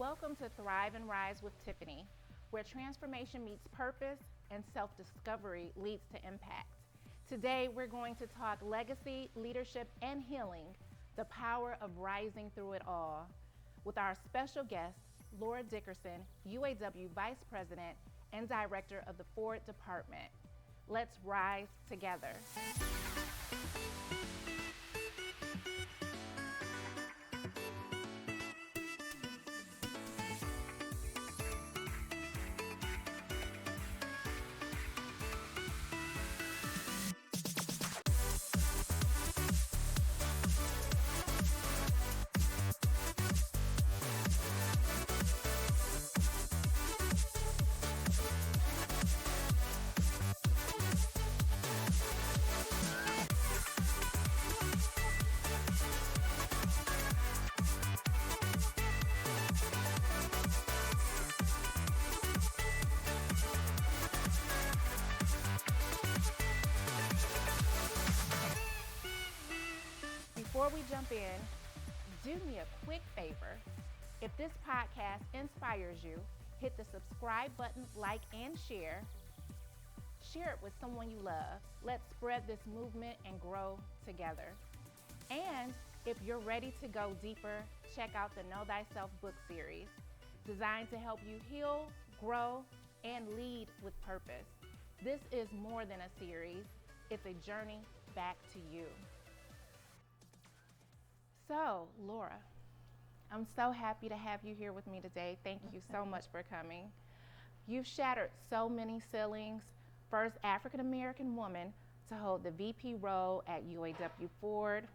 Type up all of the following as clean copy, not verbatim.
Welcome to Thrive and Rise with Tiffany, where transformation meets purpose and self-discovery leads to impact. Today, we're going to talk legacy, leadership, and healing, the power of rising through it all, with our special guest, Laura Dickerson, UAW Vice President and Director of the Ford Department. Let's rise together. Before we jump in, do me a quick favor. If this podcast inspires you, hit the subscribe button, like, and share. Share it with someone you love. Let's spread this movement and grow together. And if you're ready to go deeper, check out the Know Thyself book series, designed to help you heal, grow, and lead with purpose. This is more than a series. It's a journey back to you. So, Laura, I'm so happy to have you here with me today. Thank you so much for coming. You've shattered so many ceilings. First African-American woman to hold the VP role at UAW Ford.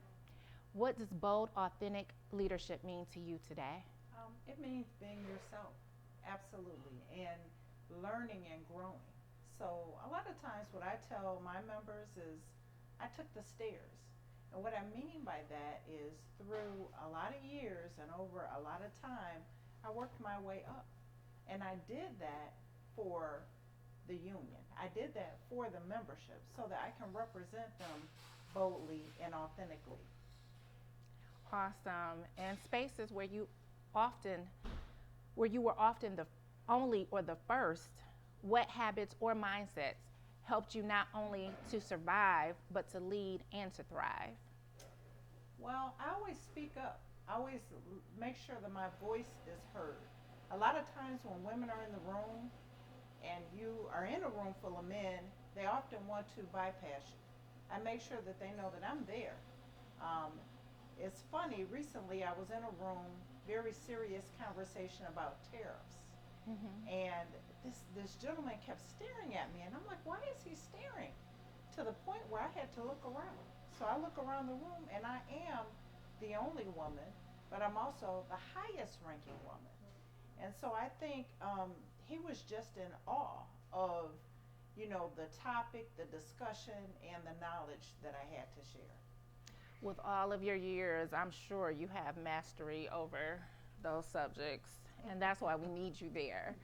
What does bold, authentic leadership mean to you today? It means being yourself, absolutely, and learning and growing. So a lot of times what I tell my members is I took the stairs. And what I mean by that is through a lot of years and over a lot of time, I worked my way up. And I did that for the union. I did that for the membership so that I can represent them boldly and authentically. Awesome. And spaces where you were often the only or the first, what habits or mindsets helped you not only to survive, but to lead and to thrive? Well, I always speak up. I always make sure that my voice is heard. A lot of times when women are in the room and you are in a room full of men, they often want to bypass you. I make sure that they know that I'm there. It's funny, recently I was in a room, very serious conversation about tariffs. And this gentleman kept staring at me, and I'm like, why is he staring? To the point where I had to look around. So I look around the room, and I am the only woman, but I'm also the highest ranking woman. And so I think he was just in awe of, the topic, the discussion, and the knowledge that I had to share. With all of your years, I'm sure you have mastery over those subjects, and that's why we need you there.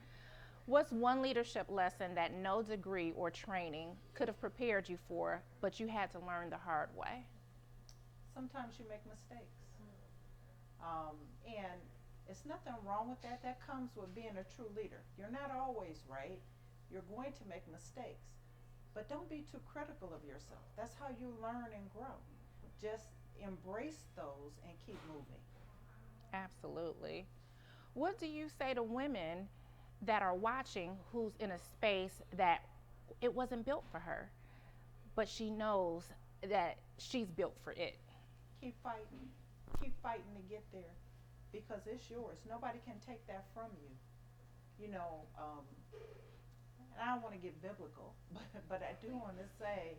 What's one leadership lesson that no degree or training could have prepared you for, but you had to learn the hard way? Sometimes you make mistakes. And it's nothing wrong with that. That comes with being a true leader. You're not always right. You're going to make mistakes. But don't be too critical of yourself. That's how you learn and grow. Just embrace those and keep moving. Absolutely. What do you say to women that are watching who's in a space that it wasn't built for her, but she knows that she's built for it? Keep fighting. Keep fighting to get there because it's yours. Nobody can take that from you. And I don't want to get biblical, but I do want to say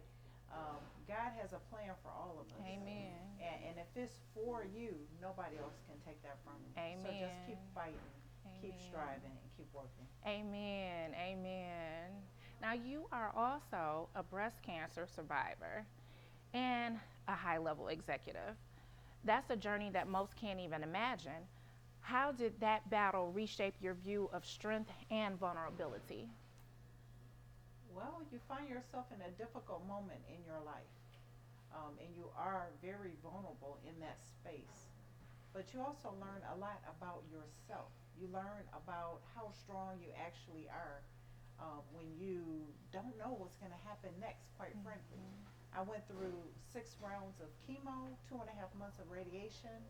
God has a plan for all of us. Amen. And if it's for you, nobody else can take that from you. Amen. So just keep fighting, Amen. Keep striving, and keep working. Amen. Amen. Now, you are also a breast cancer survivor and a high-level executive. That's a journey that most can't even imagine. How did that battle reshape your view of strength and vulnerability? Well, you find yourself in a difficult moment in your life, and you are very vulnerable in that space. But you also learn a lot about yourself. You learn about how strong you actually are when you don't know what's going to happen next, quite frankly. I went through 6 rounds of chemo, 2.5 months of radiation,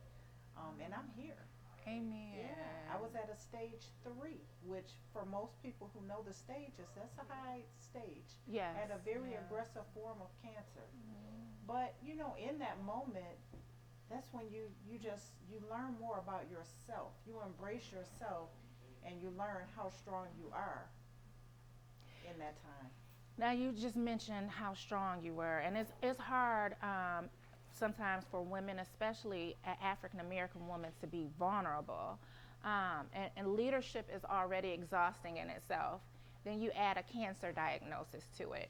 and I'm here. Amen. Yeah, I was at a stage 3, which for most people who know the stages, that's a high stage. Yes. At a very Yeah. aggressive form of cancer. But you know, in that moment, that's when you learn more about yourself. You embrace yourself, and you learn how strong you are in that time. Now you just mentioned how strong you were, and it's hard sometimes for women, especially African American women, to be vulnerable. And leadership is already exhausting in itself. Then you add a cancer diagnosis to it,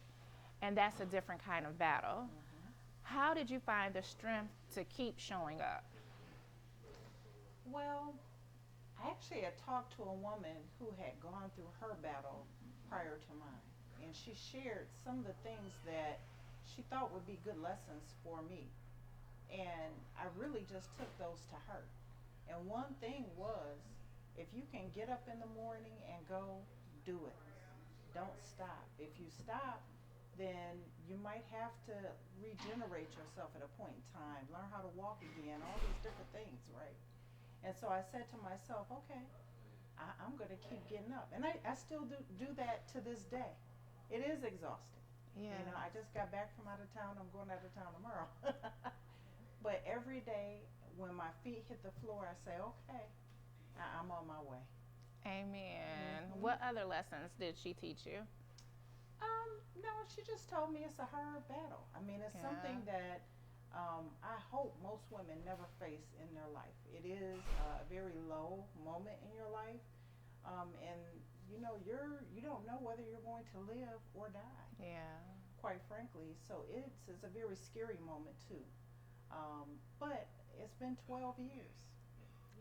and that's a different kind of battle. How did you find the strength to keep showing up? Well, I actually had talked to a woman who had gone through her battle prior to mine, and she shared some of the things that she thought would be good lessons for me. And I really just took those to heart. And one thing was, if you can get up in the morning and go, do it. Don't stop. If you stop, then you might have to regenerate yourself at a point in time, learn how to walk again, all these different things, right? And so I said to myself, okay, I'm going to keep getting up. And I still do that to this day. It is exhausting. Yeah. You know, I just got back from out of town. I'm going out of town tomorrow. But every day when my feet hit the floor, I say, okay, I'm on my way. Amen. What other lessons did she teach you? No, she just told me it's a hard battle. I mean, it's Yeah. something that I hope most women never face in their life. It is a very low moment in your life, and you know you don't know whether you're going to live or die. Yeah. Quite frankly, so it's a very scary moment too. But it's been 12 years.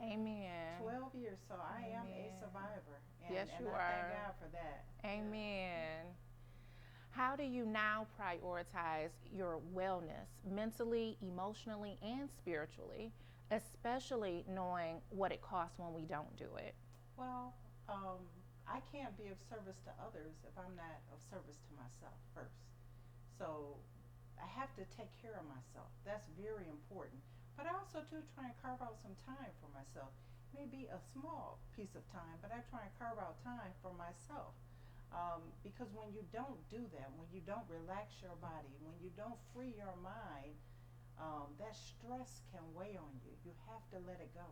Amen. 12 years, so I am a Amen. survivor. Yes, and you I are. thank God for that. Amen. How do you now prioritize your wellness mentally, emotionally, and spiritually, especially knowing what it costs when we don't do it? Well, I can't be of service to others if I'm not of service to myself first. So I have to take care of myself. That's very important. But I also do try and carve out some time for myself. Maybe a small piece of time, but I try and carve out time for myself. Because when you don't do that, when you don't relax your body, when you don't free your mind, that stress can weigh on you. You have to let it go.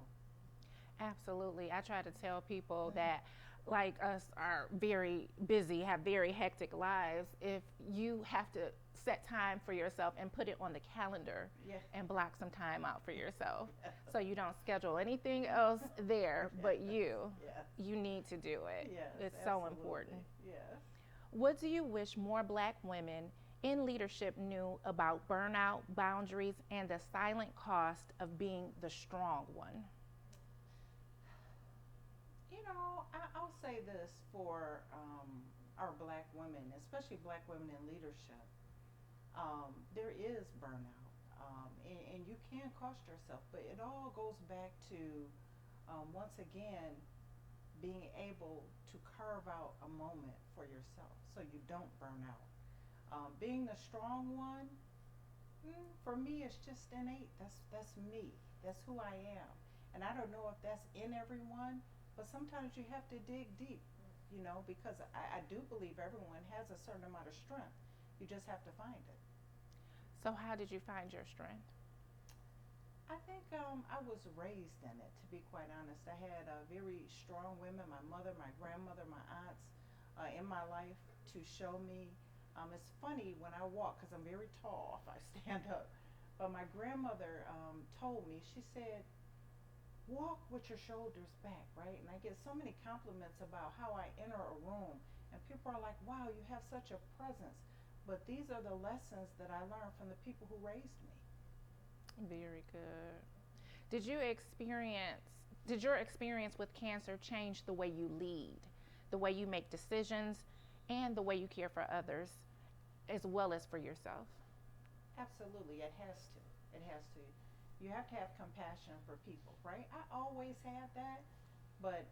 Absolutely. I try to tell people that, like us, are very busy, have very hectic lives. If you have to set time for yourself and put it on the calendar Yeah. and block some time out for yourself so you don't schedule anything else there but you. Yes. You need to do it. Yes, It's so absolutely. important. Yes. What do you wish more Black women in leadership knew about burnout, boundaries, and the silent cost of being the strong one? You know, I'll say this for our Black women, especially Black women in leadership. There is burnout, and you can cost yourself, but it all goes back to, once again, being able to carve out a moment for yourself so you don't burn out. Being the strong one, for me, it's just innate. That's me. That's who I am. And I don't know if that's in everyone, but sometimes you have to dig deep, you know, because I do believe everyone has a certain amount of strength. You just have to find it. So, how did you find your strength? I think I was raised in it, to be quite honest. I had very strong women, my mother, my grandmother, my aunts in my life to show me. It's funny when I walk, because I'm very tall if I stand up. But my grandmother told me, she said, walk with your shoulders back, right? And I get so many compliments about how I enter a room. And people are like, wow, you have such a presence. But these are the lessons that I learned from the people who raised me. Very good. Did you experience did your experience with cancer change the way you lead, the way you make decisions, and the way you care for others as well as for yourself? Absolutely, it has to. It has to. You have to have compassion for people, right? I always had that, But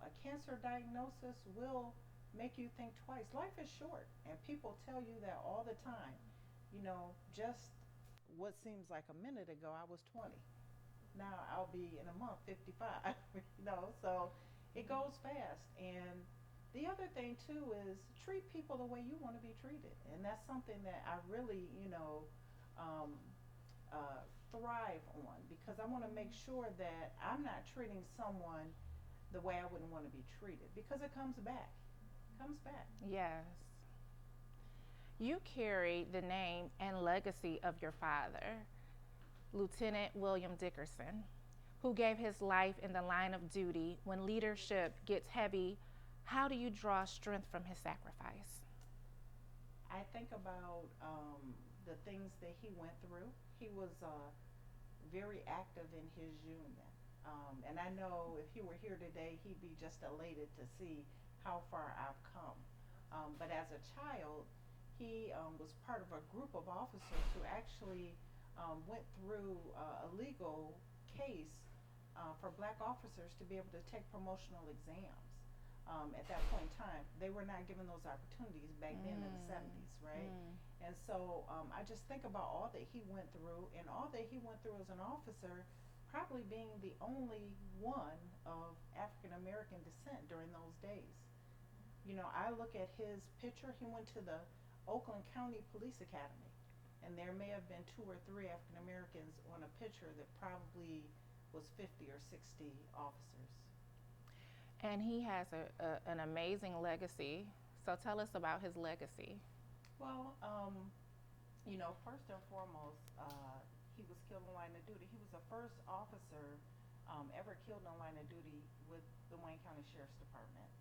a cancer diagnosis will make you think twice. Life is short, and people tell you that all the time. Just what seems like a minute ago, I was 20. Now I'll be in a month 55. So it goes fast. And the other thing too is treat people the way you want to be treated, and that's something that I really, um, thrive on, because I want to make sure that I'm not treating someone the way I wouldn't want to be treated, because it comes back. Comes back. Yes. You carry the name and legacy of your father, Lieutenant William Dickerson, who gave his life in the line of duty. When leadership gets heavy, how do you draw strength from his sacrifice? I think about the things that he went through. He was very active in his union. And I know if he were here today, he'd be just elated to see how far I've come. But as a child, he was part of a group of officers who actually went through a legal case for black officers to be able to take promotional exams. At that point in time, they were not given those opportunities back then in the 70s, right? And so I just think about all that he went through, and all that he went through as an officer, probably being the only one of African American descent during those days. I look at his picture. He went to the Oakland County Police Academy, and there may have been 2 or 3 African Americans on a picture that probably was 50 or 60 officers. And he has an amazing legacy. So tell us about his legacy. Well, first and foremost, he was killed in line of duty. He was the first officer ever killed in line of duty with the Wayne County Sheriff's Department.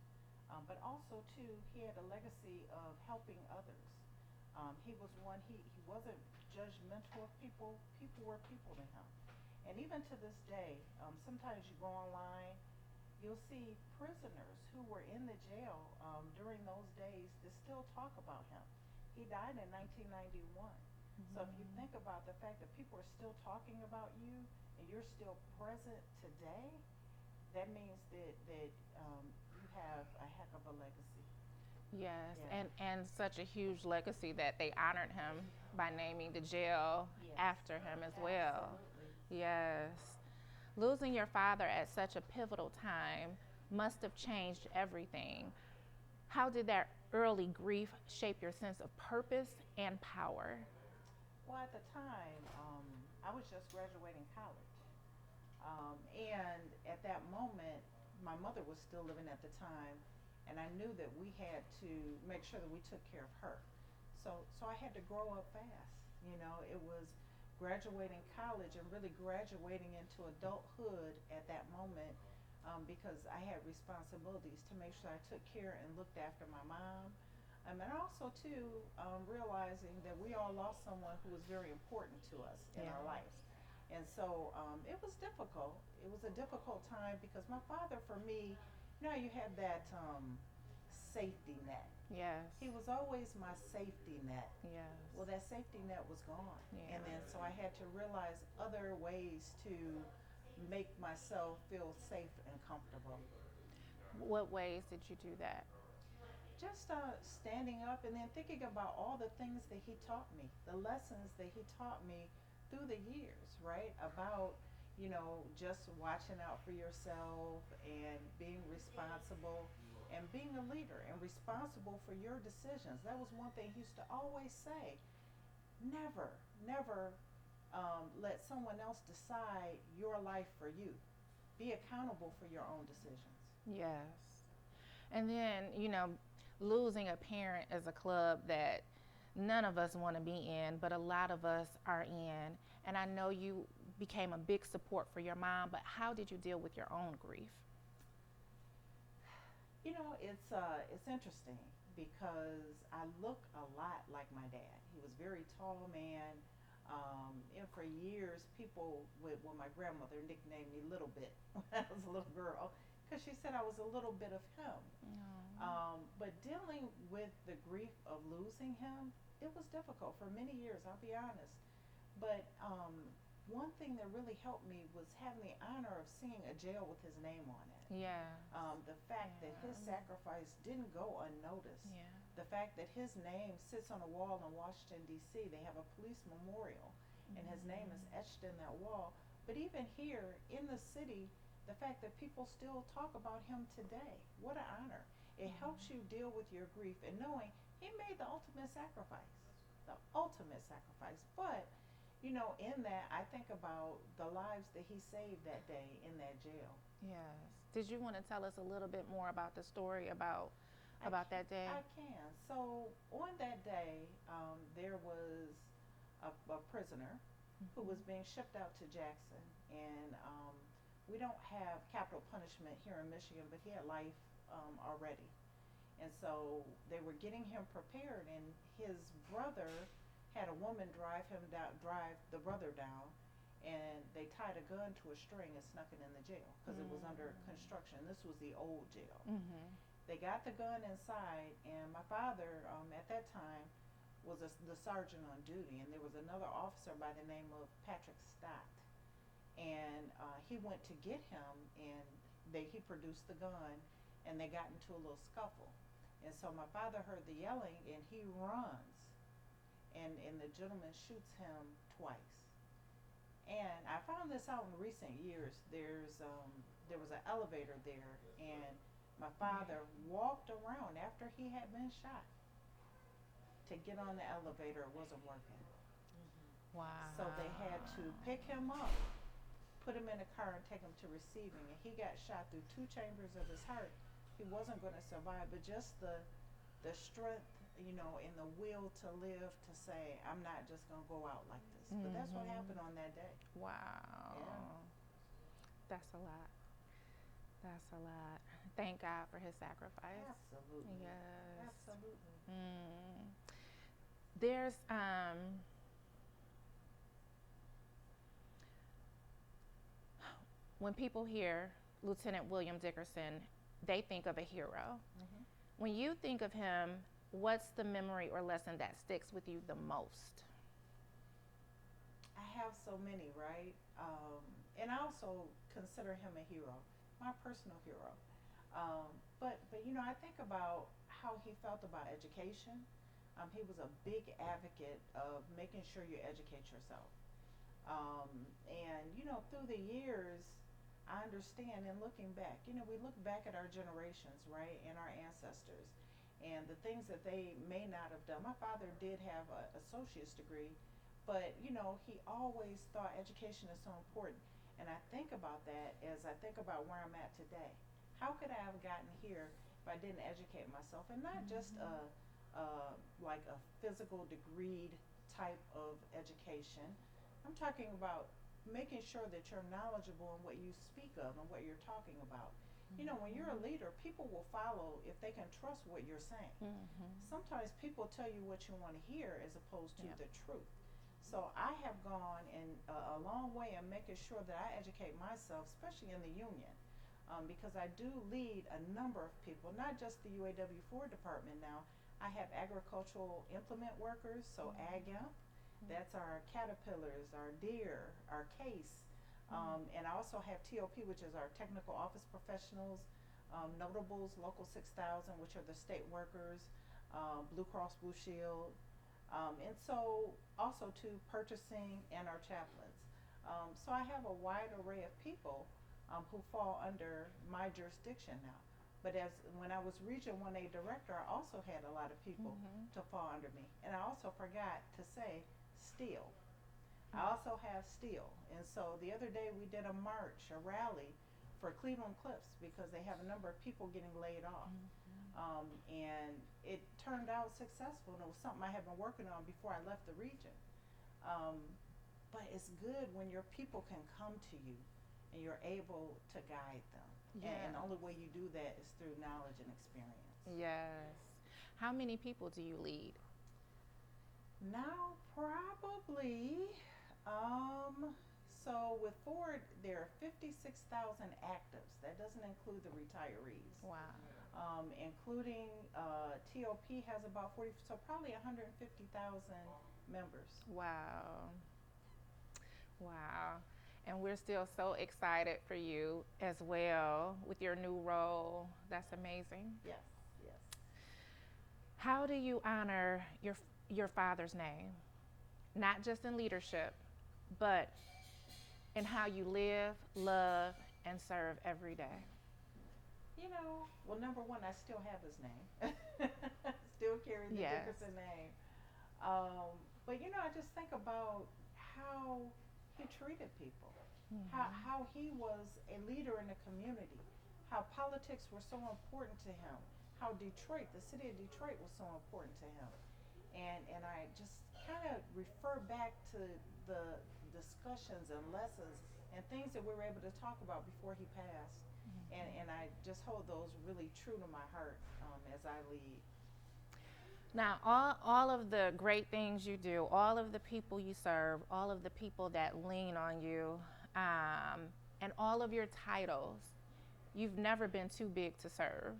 But also, too, he had a legacy of helping others. He was one, he wasn't judgmental of people. People were people to him. And even to this day, sometimes you go online, you'll see prisoners who were in the jail during those days that still talk about him. He died in 1991. So if you think about the fact that people are still talking about you and you're still present today, that means that you have a heck of a legacy. Yes, Yeah. and such a huge legacy that they honored him by naming the jail Yes. after him as well. Absolutely. Yes. Losing your father at such a pivotal time must have changed everything. How did that early grief shape your sense of purpose and power? Well, at the time, I was just graduating college. And at that moment, my mother was still living at the time, and I knew that we had to make sure that we took care of her. So I had to grow up fast. It was graduating college and really graduating into adulthood at that moment, because I had responsibilities to make sure I took care and looked after my mom. And also, too, realizing that we all lost someone who was very important to us in our lives. And so it was difficult. It was a difficult time because my father, for me, you had that safety net. Yes. He was always my safety net. Yes. Well, that safety net was gone. Yeah. And then so I had to realize other ways to make myself feel safe and comfortable. What ways did you do that? Just standing up and then thinking about all the things that he taught me, the lessons that he taught me through the years, right? About, just watching out for yourself and being responsible and being a leader and responsible for your decisions. That was one thing he used to always say. Never, never let someone else decide your life for you. Be accountable for your own decisions. Yes. And then, losing a parent is a club that none of us want to be in, but a lot of us are in. And I know you became a big support for your mom, but how did you deal with your own grief? It's interesting because I look a lot like my dad. He was a very tall man. And for years, people my grandmother nicknamed me Little Bit when I was a little girl, because she said I was a little bit of him. But dealing with the grief of losing him, it was difficult for many years, I'll be honest. But one thing that really helped me was having the honor of seeing a jail with his name on it. Yeah. The fact that his sacrifice didn't go unnoticed. Yeah. The fact that his name sits on a wall in Washington, D.C. They have a police memorial, and his name is etched in that wall. But even here in the city, the fact that people still talk about him today, what an honor. It helps you deal with your grief and knowing he made the ultimate sacrifice. The ultimate sacrifice. But, you know, in that, I think about the lives that he saved that day in that jail. Yes. Did you want to tell us a little bit more about the story about that day? I can. So on that day, there was a prisoner who was being shipped out to Jackson, and we don't have capital punishment here in Michigan, but he had life already. And so they were getting him prepared, and his brother had a woman drive the brother down, and they tied a gun to a string and snuck it in the jail because it was under construction. This was the old jail. They got the gun inside, and my father at that time was the sergeant on duty, and there was another officer by the name of Patrick Stott, and he went to get him, and he produced the gun, and they got into a little scuffle. And so my father heard the yelling, and he runs, and the gentleman shoots him twice. And I found this out in recent years. There was an elevator there, and my father walked around after he had been shot to get on the elevator. It wasn't working. Wow. So they had to pick him up, put him in a car, and take him to receiving. And he got shot through 2 chambers of his heart. He wasn't going to survive, but just the strength, you know, and the will to live, to say, I'm not just going to go out like this. But that's what happened on that day. Wow. Yeah. That's a lot. That's a lot. Thank God for his sacrifice. Absolutely. Yes. Absolutely. There's when people hear Lieutenant William Dickerson, they think of a hero. When you think of him, what's the memory or lesson that sticks with you the most? I have so many, right? And I also consider him a hero, my personal hero. But you know, I think about how he felt about education. He was a big advocate of making sure you educate yourself. And you know, through the years, I understand, and looking back, you know, we look back at our generations, right, and our ancestors, and the things that they may not have done. My father did have an associate's degree, but you know, he always thought education is so important. And I think about that as I think about where I'm at today. How could I have gotten here if I didn't educate myself? And not just like a physical degreed type of education. I'm talking about making sure that you're knowledgeable in what you speak of and what you're talking about. You know, when you're a leader, people will follow if they can trust what you're saying. Sometimes people tell you what you want to hear as opposed to the truth. So I have gone in a long way in making sure that I educate myself, especially in the union, because I do lead a number of people, not just the UAW4 department now. I have agricultural implement workers, so AgImp. That's our caterpillars, our deer, our case. And I also have TOP, which is our technical office professionals, notables, local 6,000, which are the state workers, Blue Cross Blue Shield, and so also to purchasing and our chaplains. So I have a wide array of people who fall under my jurisdiction now. But when I was Region 1A director, I also had a lot of people to fall under me. And I also forgot to say steel. I also have steel. And so the other day we did a march, a rally for Cleveland Cliffs because they have a number of people getting laid off. And it turned out successful. And it was something I had been working on before I left the region. But it's good when your people can come to you and you're able to guide them. And the only way you do that is through knowledge and experience. Yes. How many people do you lead? Now, probably, so with Ford, there are 56,000 actives. That doesn't include the retirees. Wow. Including TOP has about 40, so probably 150,000 members. Wow. Wow. And we're still so excited for you as well with your new role. That's amazing. Yes, yes. How do you honor your father's name? Not just in leadership, but in how you live, love, and serve every day. Well, number one, I still have his name. Still carry the Yes. Dickerson name. But I just think about how he treated people, Mm-hmm. how he was a leader in the community, how politics were so important to him, how Detroit, the city of Detroit, was so important to him, and I just kind of refer back to the discussions and lessons and things that we were able to talk about before he passed, and I just hold those really true to my heart as I lead. Now, all of the great things you do, all of the people you serve, all of the people that lean on you, and all of your titles, you've never been too big to serve.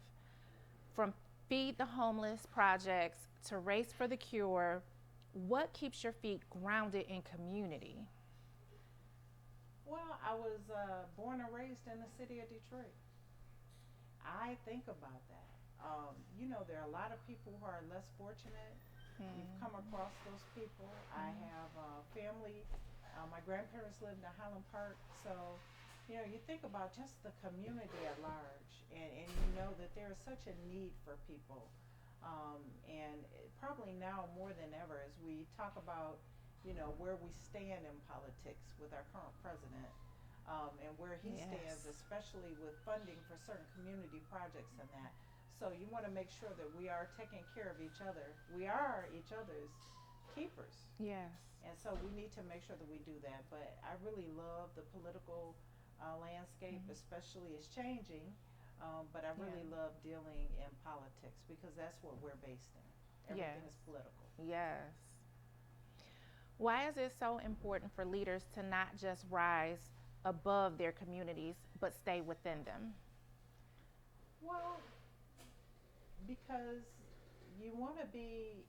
From Feed the Homeless projects to Race for the Cure, what keeps your feet grounded in community? Well, I was born and raised in the city of Detroit. I think about that. There are a lot of people who are less fortunate. You've come Mm-hmm. across those people. I have family. My grandparents lived in Highland Park. So, you think about just the community at large, and you know that there is such a need for people. And probably now more than ever, as we talk about, where we stand in politics with our current president, and where he stands, Yes. especially with funding for certain community projects and that. So you want to make sure that we are taking care of each other. We are each other's keepers. Yes. And so we need to make sure that we do that. But I really love the political landscape, Mm-hmm. especially is changing. But I Yeah. really love dealing in politics because that's what we're based in. Yes. Everything is political. Yes. Why is it so important for leaders to not just rise above their communities, but stay within them? Well, because you want to be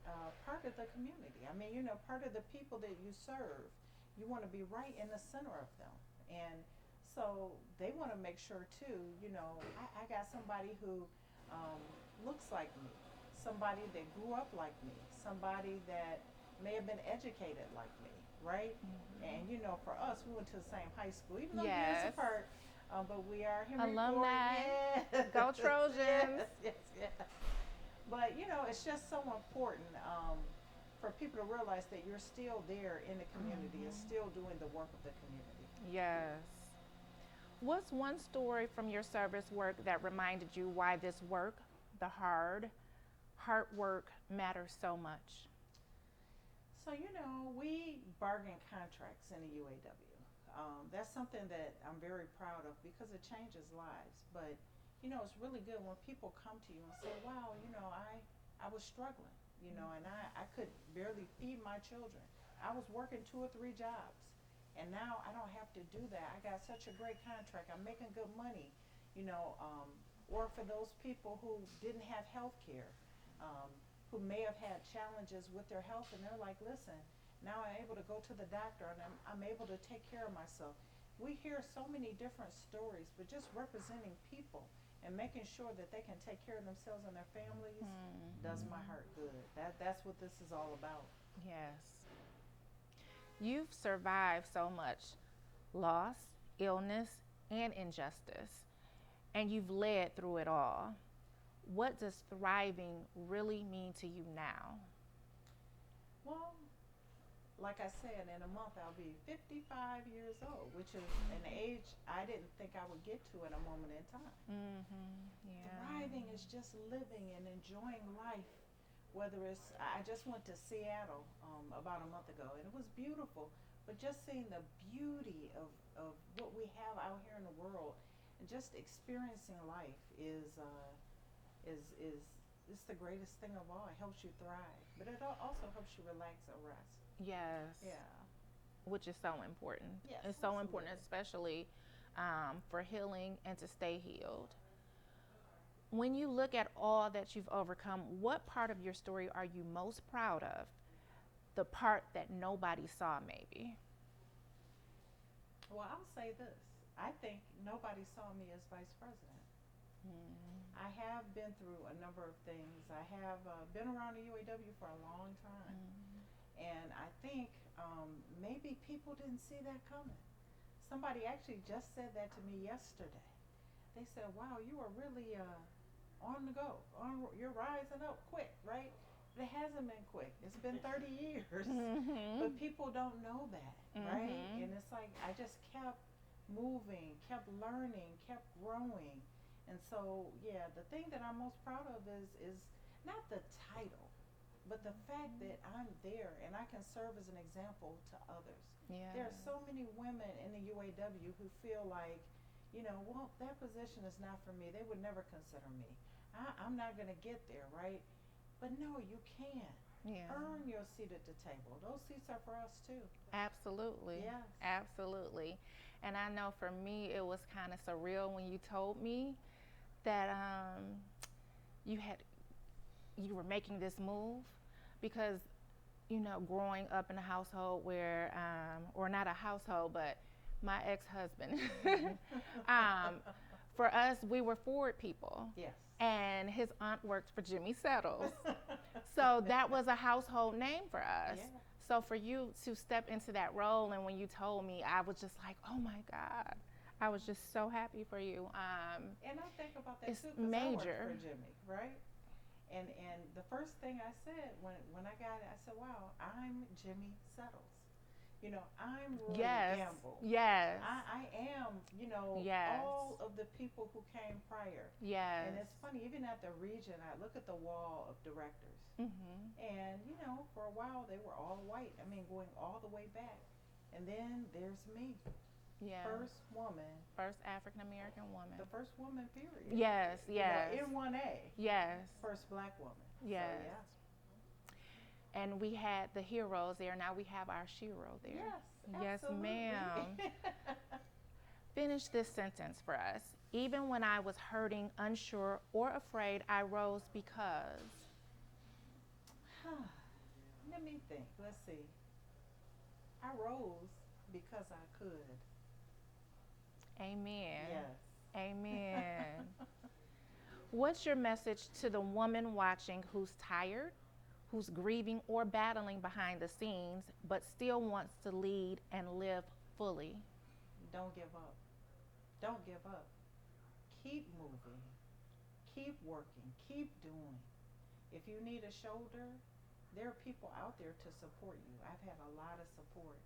part of the community. I mean, part of the people that you serve. You want to be right in the center of them. And so they want to make sure, too, I got somebody who looks like me, somebody that grew up like me, somebody that may have been educated like me, right? And, Mm-hmm. for us, we went to the same high school, even though years Yes. apart. But we are Henry Ford, Alumni. yes, Go Trojans. yes, yes, yes. But it's just so important for people to realize that you're still there in the community and Mm-hmm. still doing the work of the community. Yes. What's one story from your service work that reminded you why this work, the hard work, matters so much? So we bargain contracts in the UAW. That's something that I'm very proud of because it changes lives. But it's really good when people come to you and say, "Wow, I was struggling, and I could barely feed my children. I was working 2 or 3 jobs, and now I don't have to do that. I got such a great contract. I'm making good money, you know." Or for those people who didn't have health care, um, who may have had challenges with their health, and they're like, "Listen, now I'm able to go to the doctor and I'm able to take care of myself." We hear so many different stories, but just representing people and making sure that they can take care of themselves and their families does my Mm-hmm. heart good. That's what this is all about. Yes. You've survived so much loss, illness, and injustice, and you've led through it all. What does thriving really mean to you now? Well, like I said, in a month I'll be 55 years old, which is an age I didn't think I would get to at a moment in time. Mm-hmm. Yeah. Thriving is just living and enjoying life. Whether it's, I just went to Seattle about a month ago, and it was beautiful. But just seeing the beauty of what we have out here in the world, and just experiencing life is it's the greatest thing of all. It helps you thrive, but it also helps you relax and rest. Yes. Yeah. Which is so important. Yes, It's so important, absolutely. especially for healing and to stay healed. When you look at all that you've overcome, what part of your story are you most proud of? The part that nobody saw, maybe. Well, I'll say this. I think nobody saw me as vice president. Mm-hmm. I have been through a number of things. I have been around the UAW for a long time. And I think maybe people didn't see that coming. Somebody actually just said that to me yesterday. They said, "Wow, you are really on the go. You're rising up quick, right?" But it hasn't been quick. It's been 30 years. Mm-hmm. But people don't know that, right? Mm-hmm. And it's like I just kept moving, kept learning, kept growing. And so, yeah, the thing that I'm most proud of is not the title, but the fact that I'm there and I can serve as an example to others. Yeah. There are so many women in the UAW who feel like, well, that position is not for me. They would never consider me. I'm not going to get there, right? But no, you can. Yeah. Earn your seat at the table. Those seats are for us too. Absolutely. Yes. Absolutely. And I know for me, it was kind of surreal when you told me that you had you were making this move because growing up in a household where or not a household but my ex-husband for us we were Ford people. Yes. And his aunt worked for Jimmy Settles. So that was a household name for us. Yeah. So for you to step into that role, and when you told me, I was just like, oh my God. I was just so happy for you. And I think about that It's too because I worked major. for Jimmy, right? And the first thing I said when I got it, I said, "Wow, I'm Jimmy Settles. I'm Roy Yes. Gamble. Yes. I am, Yes. all of the people who came prior." Yes. And it's funny, even at the region, I look at the wall of directors, Mm-hmm. and for a while they were all white. I mean, going all the way back, and then there's me, Yeah. first woman, First African American woman. the first woman, period. Yes. Yes. In 1A. Yes. First black woman. Yes. So, yeah. And we had the heroes there. Now we have our shero there. Yes. Yes, Absolutely. ma'am. Finish this sentence for us. Even when I was hurting, unsure, or afraid, I rose because. Let me think. Let's see. I rose because I could. Amen. Yes. Amen. What's your message to the woman watching who's tired, who's grieving or battling behind the scenes, but still wants to lead and live fully? Don't give up. Don't give up. Keep moving. Keep working. Keep doing. If you need a shoulder, there are people out there to support you. I've had a lot of support.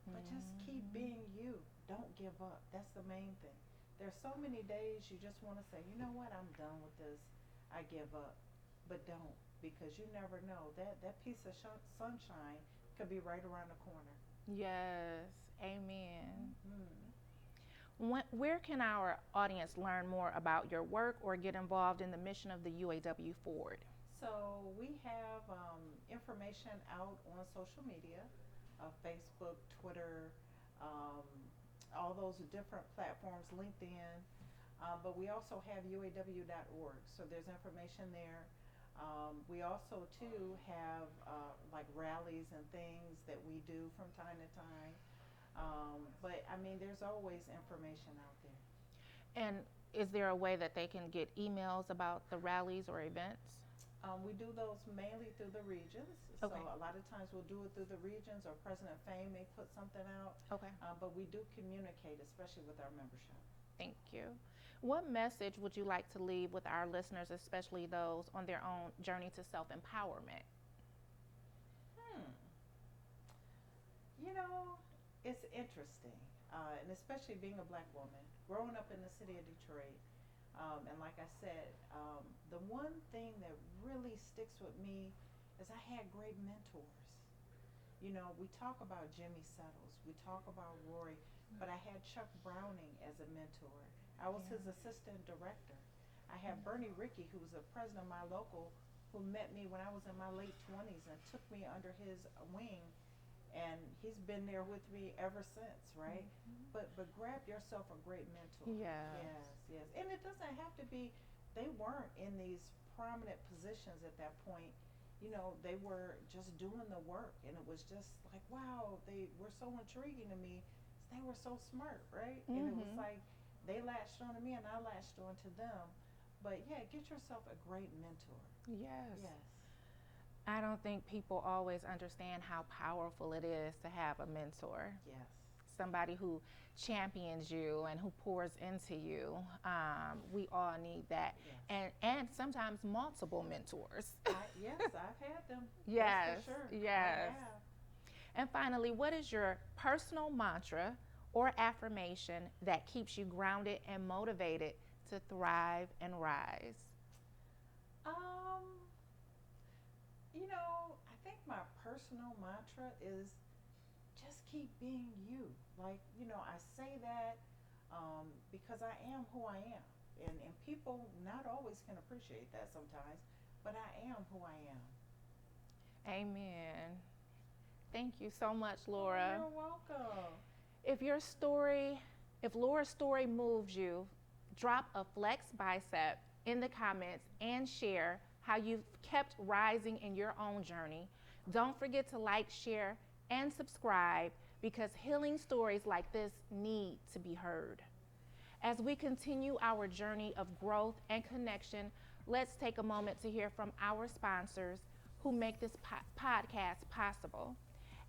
But just keep being you. Don't give up. That's the main thing. There's so many days you just want to say, "You know what, I'm done with this. I give up." But don't, because you never know. That piece of sunshine could be right around the corner. Yes. Amen. Mm-hmm. Where can our audience learn more about your work or get involved in the mission of the UAW Ford? So we have information out on social media, Facebook, Twitter, um, all those different platforms, LinkedIn. But we also have uaw.org, so there's information there. We also too have like rallies and things that we do from time to time. But I mean, there's always information out there. And is there a way that they can get emails about the rallies or events? We do those mainly through the regions. Okay. So a lot of times we'll do it through the regions, or President Faye may put something out. Okay. But we do communicate, especially with our membership. Thank you. What message would you like to leave with our listeners, especially those on their own journey to self-empowerment? It's interesting, and especially being a black woman, growing up in the city of Detroit. And like I said, the one thing that really sticks with me is I had great mentors. We talk about Jimmy Settles, we talk about Roy, but I had Chuck Browning as a mentor. I was his assistant director. I had Bernie Rickey, who was the president of my local, who met me when I was in my late 20s and took me under his wing, and he's been there with me ever since, right? But grab yourself a great mentor. Yes. And it doesn't have to be, they weren't in these prominent positions at that point. They were just doing the work, and it was just like, wow, they were so intriguing to me. they were so smart, right? And it was Mm-hmm. like they latched on to me and I latched on to them. But yeah, get yourself a great mentor. Yes. Yes. I don't think people always understand how powerful it is to have a mentor, Yes. somebody who champions you and who pours into you. We all need that, Yes. and sometimes multiple mentors. Yes, I've had them. That's Yes, for sure. I yes. have. And finally, what is your personal mantra or affirmation that keeps you grounded and motivated to thrive and rise? Um, I think my personal mantra is just keep being you. Like, I say that because I am who I am. And people not always can appreciate that sometimes, but I am who I am. Amen. Thank you so much, Oh, Laura. you're welcome. If your story, if Laura's story moves you, drop a flex bicep in the comments and share how you've kept rising in your own journey. Don't forget to like, share, and subscribe because healing stories like this need to be heard. As we continue our journey of growth and connection, let's take a moment to hear from our sponsors who make this podcast possible.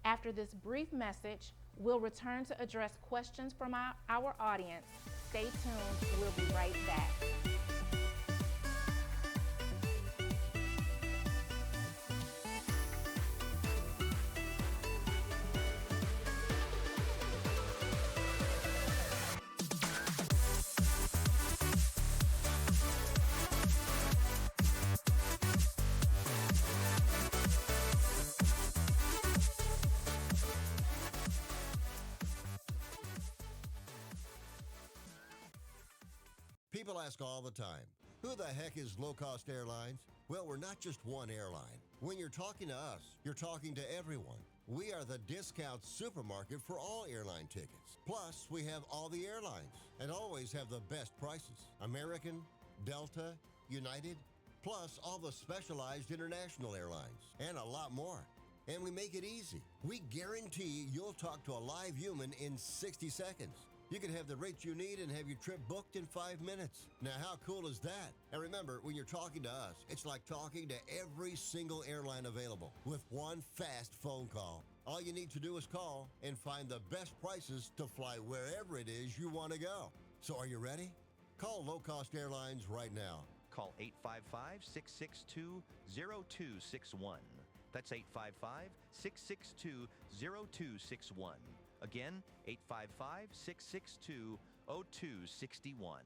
After this brief message, we'll return to address questions from our audience. Stay tuned, we'll be right back. People ask all the time, who the heck is Low Cost Airlines? Well, we're not just one airline. When you're talking to us, you're talking to everyone. We are the discount supermarket for all airline tickets. Plus, we have all the airlines and always have the best prices. American, Delta, United, plus all the specialized international airlines and a lot more. And we make it easy. We guarantee you'll talk to a live human in 60 seconds. You can have the rates you need and have your trip booked in 5 minutes. Now, how cool is that? And remember, when you're talking to us, it's like talking to every single airline available with one fast phone call. All you need to do is call and find the best prices to fly wherever it is you want to go. So are you ready? Call Low Cost Airlines right now. Call 855-662-0261. That's 855-662-0261. Again, 855-662-0261.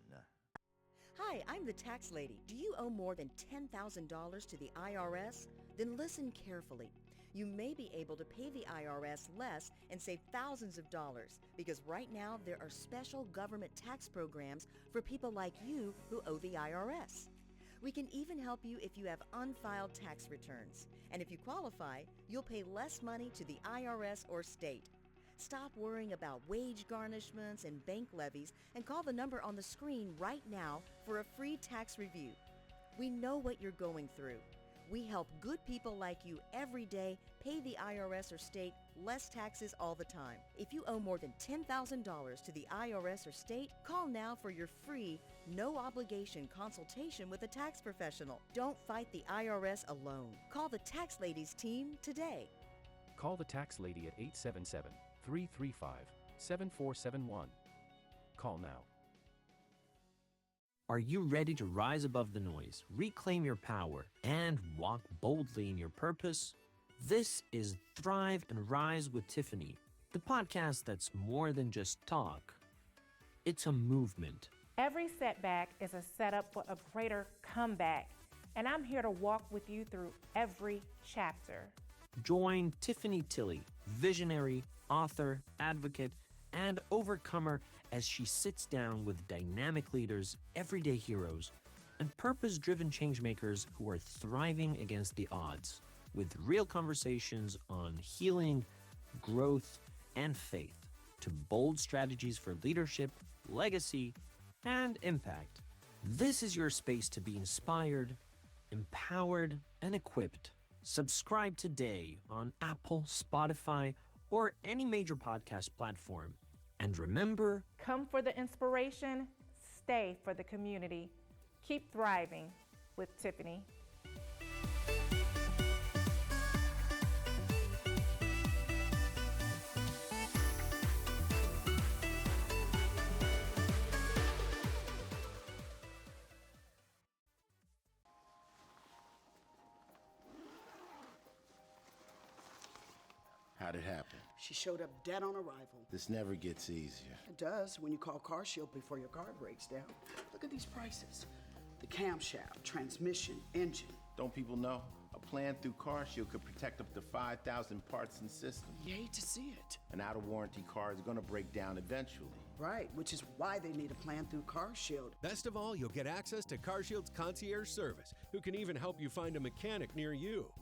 Hi, I'm the tax lady. Do you owe more than $10,000 to the IRS? Then listen carefully. You may be able to pay the IRS less and save thousands of dollars because right now there are special government tax programs for people like you who owe the IRS. We can even help you if you have unfiled tax returns. And if you qualify, you'll pay less money to the IRS or state. Stop worrying about wage garnishments and bank levies and call the number on the screen right now for a free tax review. We know what you're going through. We help good people like you every day pay the IRS or state less taxes all the time. If you owe more than $10,000 to the IRS or state, call now for your free, no-obligation consultation with a tax professional. Don't fight the IRS alone. Call the Tax Ladies team today. Call the tax lady at 877-335-7471. Call now. Are you ready to rise above the noise, reclaim your power, and walk boldly in your purpose? This is Thrive and Rise with Tiffany, the podcast that's more than just talk. It's a movement. Every setback is a setup for a greater comeback, and I'm here to walk with you through every chapter. Join Tiffany Tilley, visionary, author, advocate, and overcomer as she sits down with dynamic leaders, everyday heroes, and purpose-driven changemakers who are thriving against the odds, with real conversations on healing, growth, and faith, to bold strategies for leadership, legacy, and impact. This is your space to be inspired, empowered, and equipped. Subscribe today on Apple, Spotify, or any major podcast platform. And remember, Come for the inspiration, stay for the community. Keep thriving with Tiffany. How'd it happen? She showed up dead on arrival. This never gets easier. It does when you call CarShield before your car breaks down. Look at these prices. The camshaft, transmission, engine. Don't people know? A plan through CarShield could protect up to 5,000 parts and systems. You hate to see it. An out-of-warranty car is gonna break down eventually. Right, which is why they need a plan through CarShield. Best of all, you'll get access to CarShield's concierge service, who can even help you find a mechanic near you.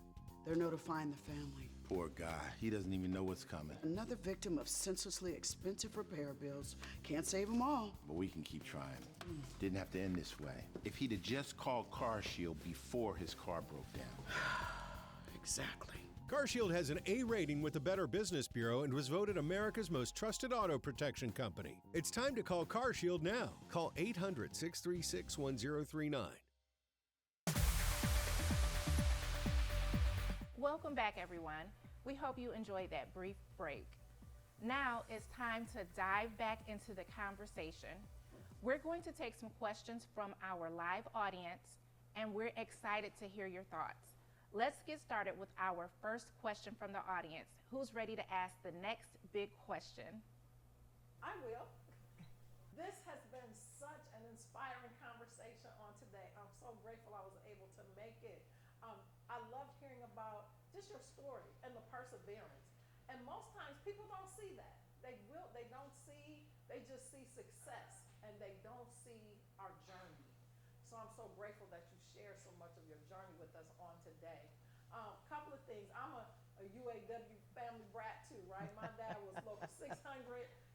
They're notifying the family. Poor guy. He doesn't even know what's coming. Another victim of senselessly expensive repair bills. Can't save them all. But we can keep trying. Didn't have to end this way. If he'd have just called CarShield before his car broke down. Exactly. CarShield has an A rating with the Better Business Bureau and was voted America's most trusted auto protection company. It's time to call CarShield now. Call 800-636-1039. Welcome back, everyone. We hope you enjoyed that brief break. Now it's time to dive back into the conversation. We're going to take some questions from our live audience, and we're excited to hear your thoughts. Let's get started with our first question from the audience. Who's ready to ask the next big question? I will. This has been such an inspiring conversation on today. I'm so grateful I was able to make it. I loved hearing about just your story and the perseverance. And most times people don't see that. They don't see, they just see success and they don't see our journey. So I'm so grateful that you share so much of your journey with us on today. Couple of things. I'm a UAW family brat too, right? My dad was local 600.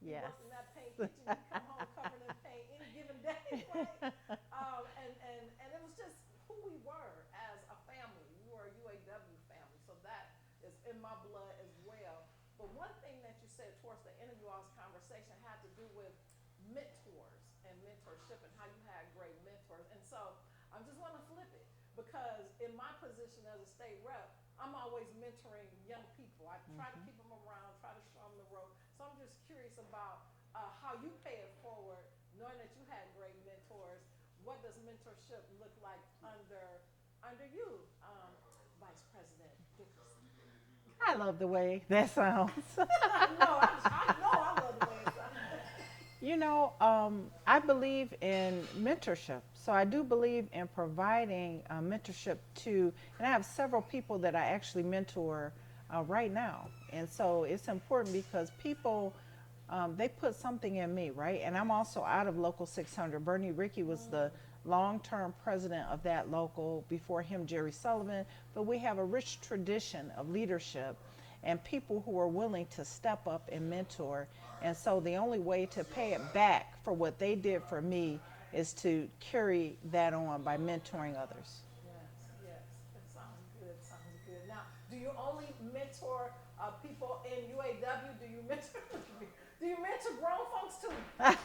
He Yes. worked in that paint kitchen. He come home covered in paint any given day, right? And it was just who we were as a family. We were a UAW family, so that is in my blood as well. But one thing that you said towards the end of our conversation had to do with mentors and mentorship and how you had great mentors. And so I just want to flip it because in my position as a state rep, I'm always mentoring young people. I try to keep them around, try to show them the road. So I'm just curious about how you pay it forward, knowing that you had great mentors. What does mentorship look like under you, Vice President Dickerson? I love the way that sounds. I know I love the way it sounds. You know, I believe in mentorship. So I do believe in providing mentorship to, and I have several people that I actually mentor right now. And so it's important because people, they put something in me, right? And I'm also out of Local 600. Bernie Rickey was the long-term president of that local, before him Jerry Sullivan. But we have a rich tradition of leadership and people who are willing to step up and mentor. And so the only way to pay it back for what they did for me is to carry that on by mentoring others. Yes, that sounds good, Now, do you only mentor people in UAW? Do you mentor grown folks too? I'm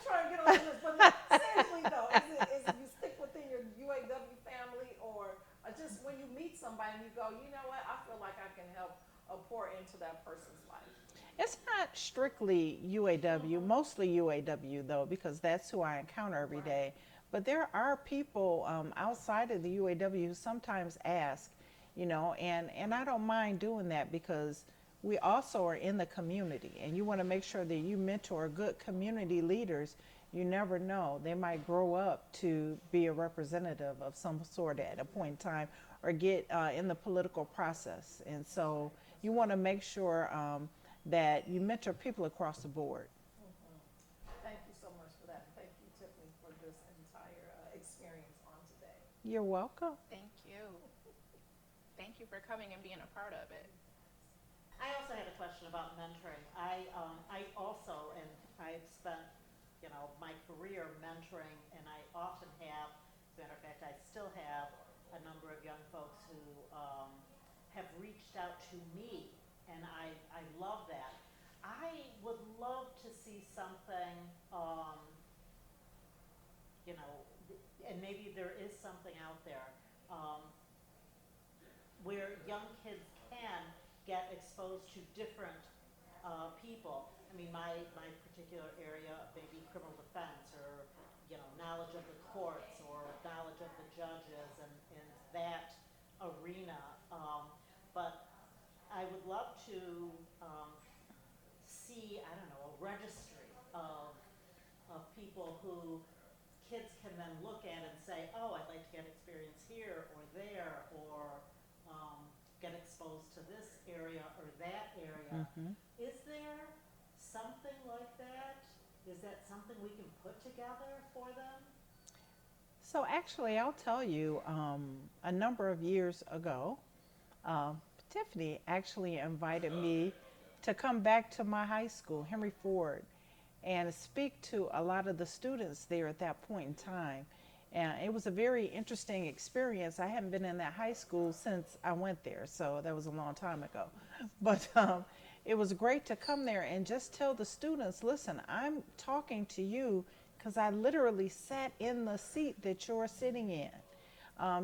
trying to get on this, but seriously though, is it you stick within your UAW family, or just when you meet somebody and you go, you know what, I feel like I can help pour into that person's life? It's not strictly UAW, mostly UAW though, because that's who I encounter every day. But there are people outside of the UAW who sometimes ask, you know, and I don't mind doing that because we also are in the community and you want to make sure that you mentor good community leaders. You never know, they might grow up to be a representative of some sort at a point in time or get in the political process. And so you want to make sure that you mentor people across the board. Thank you so much for that. Thank you, Tiffany, for this entire experience on today. You're welcome. Thank you. Thank you for coming and being a part of it. I also had a question about mentoring. I also, and I've spent, you know, my career mentoring, and I often have, as a matter of fact, I still have a number of young folks who have reached out to me, and I love that. I would love to see something, you know, and maybe there is something out there, where young kids can get exposed to different people. I mean, my particular area, maybe criminal defense, or you know, knowledge of the courts, or knowledge of the judges, and in that arena. But I would love to see, I don't know, a registry of people who kids can then look at and say, oh, I'd like to get experience here or there, or get exposed to this area or that area. Is there something like that? Is that something we can put together for them? So actually, I'll tell you, a number of years ago, Tiffany actually invited me to come back to my high school, Henry Ford, and speak to a lot of the students there at that point in time. And it was a very interesting experience. I hadn't been in that high school since I went there, so that was a long time ago. But it was great to come there and just tell the students, listen, I'm talking to you because I literally sat in the seat that you're sitting in,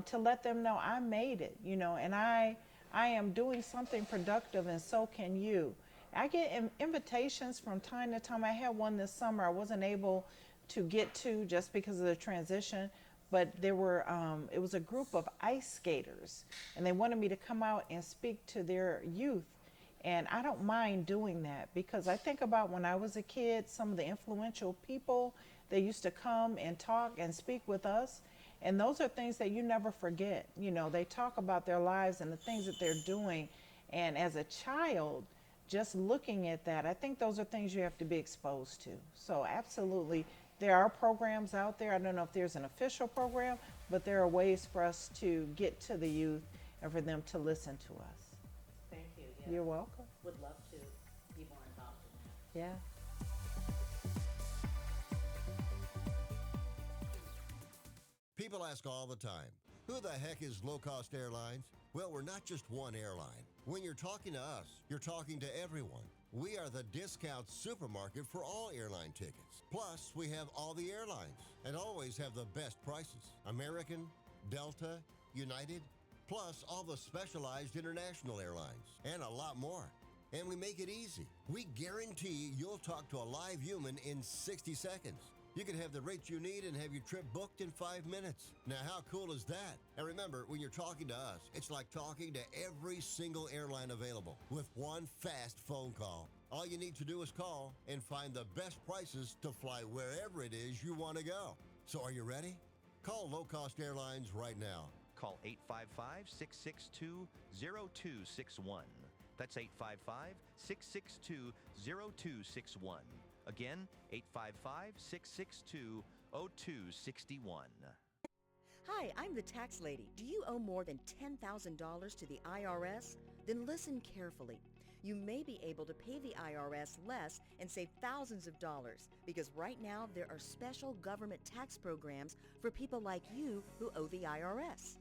to let them know I made it, you know, and I am doing something productive, and so can you. I get invitations from time to time. I had one this summer I wasn't able to get to just because of the transition, but there were, it was a group of ice skaters, and they wanted me to come out and speak to their youth. And I don't mind doing that, because I think about when I was a kid, some of the influential people that used to come and talk and speak with us. And those are things that you never forget. You know, they talk about their lives and the things that they're doing. And as a child, just looking at that, I think those are things you have to be exposed to. So absolutely, there are programs out there. I don't know if there's an official program, but there are ways for us to get to the youth and for them to listen to us. Thank you. Yeah. You're welcome. Would love to be more involved in that. Yeah. People ask all the time, who the heck is low-cost airlines? Well, we're not just one airline. When you're talking to us, you're talking to everyone. We are the discount supermarket for all airline tickets. Plus, we have all the airlines and always have the best prices. American, Delta, United, plus all the specialized international airlines, and a lot more. And we make it easy. We guarantee you'll talk to a live human in 60 seconds. You can have the rates you need and have your trip booked in 5 minutes. Now, how cool is that? And remember, when you're talking to us, it's like talking to every single airline available with one fast phone call. All you need to do is call and find the best prices to fly wherever it is you want to go. So are you ready? Call Low Cost Airlines right now. Call 855-662-0261. That's 855-662-0261. Again, 855-662-0261. Hi, I'm the tax lady. Do you owe more than $10,000 to the IRS? Then listen carefully. You may be able to pay the IRS less and save thousands of dollars, because right now there are special government tax programs for people like you who owe the IRS.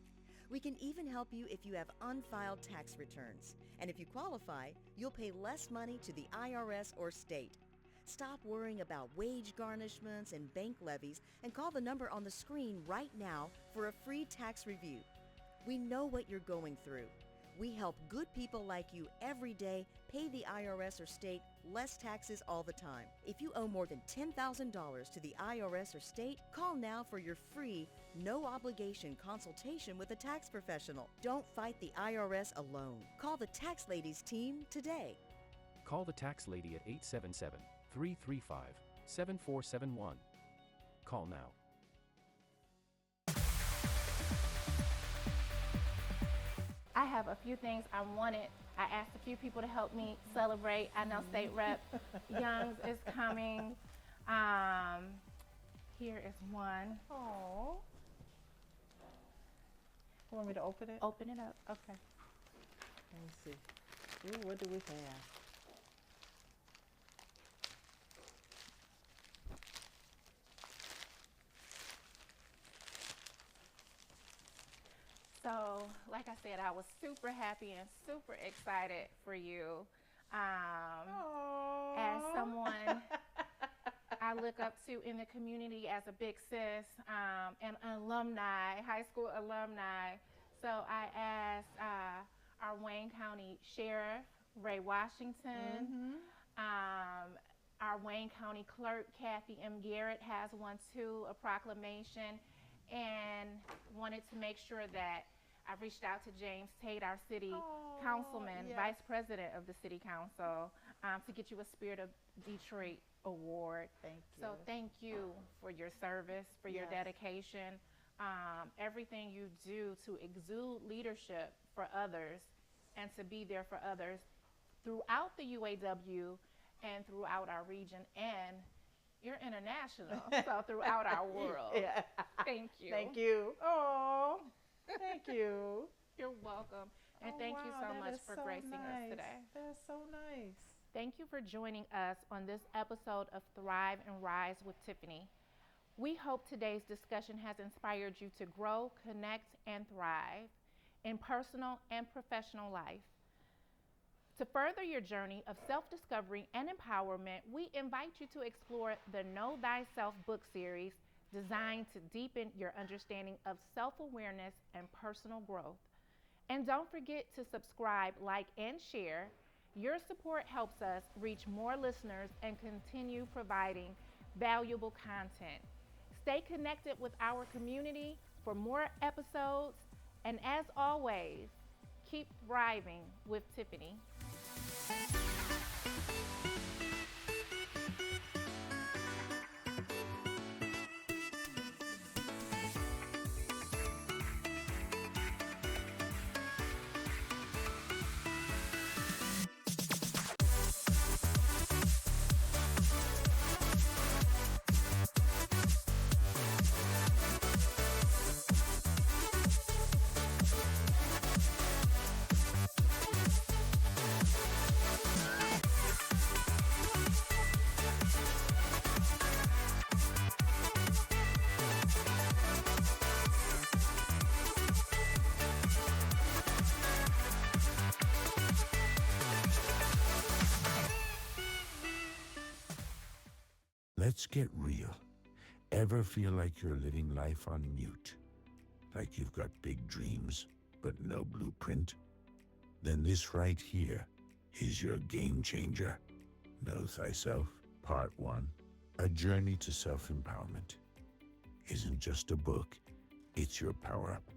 We can even help you if you have unfiled tax returns. And if you qualify, you'll pay less money to the IRS or state. Stop worrying about wage garnishments and bank levies and call the number on the screen right now for a free tax review. We know what you're going through. We help good people like you every day pay the IRS or state less taxes all the time. If you owe more than $10,000 to the IRS or state, call now for your free, no-obligation consultation with a tax professional. Don't fight the IRS alone. Call the Tax Ladies team today. Call the tax lady at 877-335-7471. Call now. I have a few things I wanted. I asked a few people to help me celebrate. I know State Rep Youngs is coming. Here is one. Oh. You want me to open it? Open it up. Okay. Let me see. Ooh, what do we have? So, like I said, I was super happy and super excited for you. As someone I look up to in the community as a big sis, and alumni, high school alumni. So I asked our Wayne County Sheriff, Ray Washington, our Wayne County Clerk, Kathy M. Garrett, has one too, a proclamation, and wanted to make sure that I reached out to James Tate, our city councilman, vice president of the city council, to get you a Spirit of Detroit award. Thank you. So thank you for your service, for your dedication, everything you do to exude leadership for others and to be there for others throughout the UAW and throughout our region, and you're international, so throughout our world. Yeah. Thank you. Thank you. Oh, thank you. You're welcome. And thank you so much for gracing us today. That's so nice. Thank you for joining us on this episode of Thrive and Rise with Tiffany. We hope today's discussion has inspired you to grow, connect, and thrive in personal and professional life. To further your journey of self-discovery and empowerment, we invite you to explore the Know Thyself book series designed to deepen your understanding of self-awareness and personal growth. And don't forget to subscribe, like, and share. Your support helps us reach more listeners and continue providing valuable content. Stay connected with our community for more episodes. And as always, keep thriving with Tiffany. Let's get real. Ever feel like you're living life on mute? Like you've got big dreams, but no blueprint? Then this right here is your game changer. Know Thyself, Part 1. A Journey to Self-Empowerment. Isn't just a book, it's your power-up.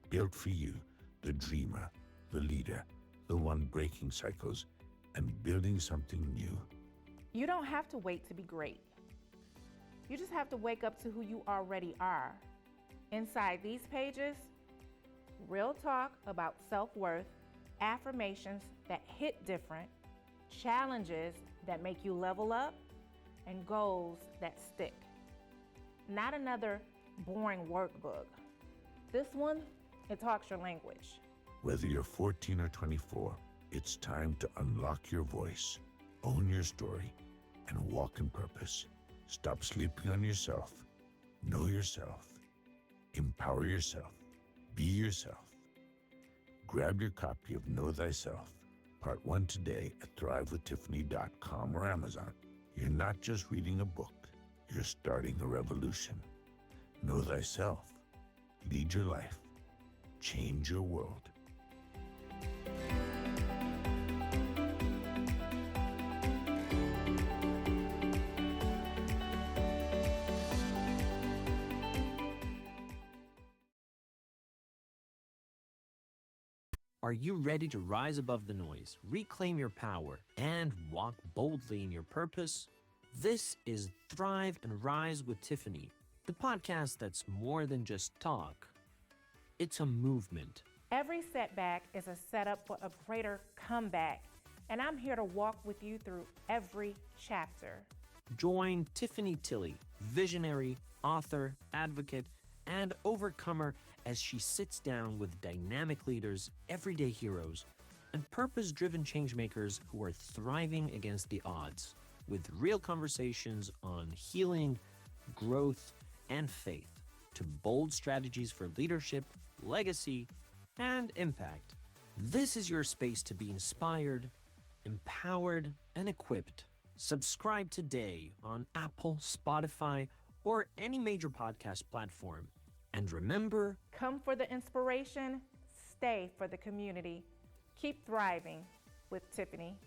Built for you, the dreamer, the leader, the one breaking cycles and building something new. You don't have to wait to be great. You just have to wake up to who you already are. Inside these pages, real talk about self-worth, affirmations that hit different, challenges that make you level up, and goals that stick. Not another boring workbook. This one, it talks your language. Whether you're 14 or 24, it's time to unlock your voice, own your story, and walk in purpose. Stop sleeping on yourself. Know yourself. Empower yourself. Be yourself. Grab your copy of Know Thyself, Part 1 today at thrivewithtiffany.com or Amazon. You're not just reading a book. You're starting a revolution. Know thyself. Lead your life. Change your world. Are you ready to rise above the noise, reclaim your power, and walk boldly in your purpose? This is Thrive and Rise with Tiffany, the podcast that's more than just talk. It's a movement. Every setback is a setup for a greater comeback, and I'm here to walk with you through every chapter. Join Tiffany Tilley, visionary, author, advocate, and overcomer as she sits down with dynamic leaders, everyday heroes, and purpose-driven changemakers who are thriving against the odds, with real conversations on healing, growth, and faith, to bold strategies for leadership, legacy, and impact. This is your space to be inspired, empowered, and equipped. Subscribe today on Apple, Spotify, or any major podcast platform. And remember, Come for the inspiration, stay for the community. Keep thriving with Tiffany.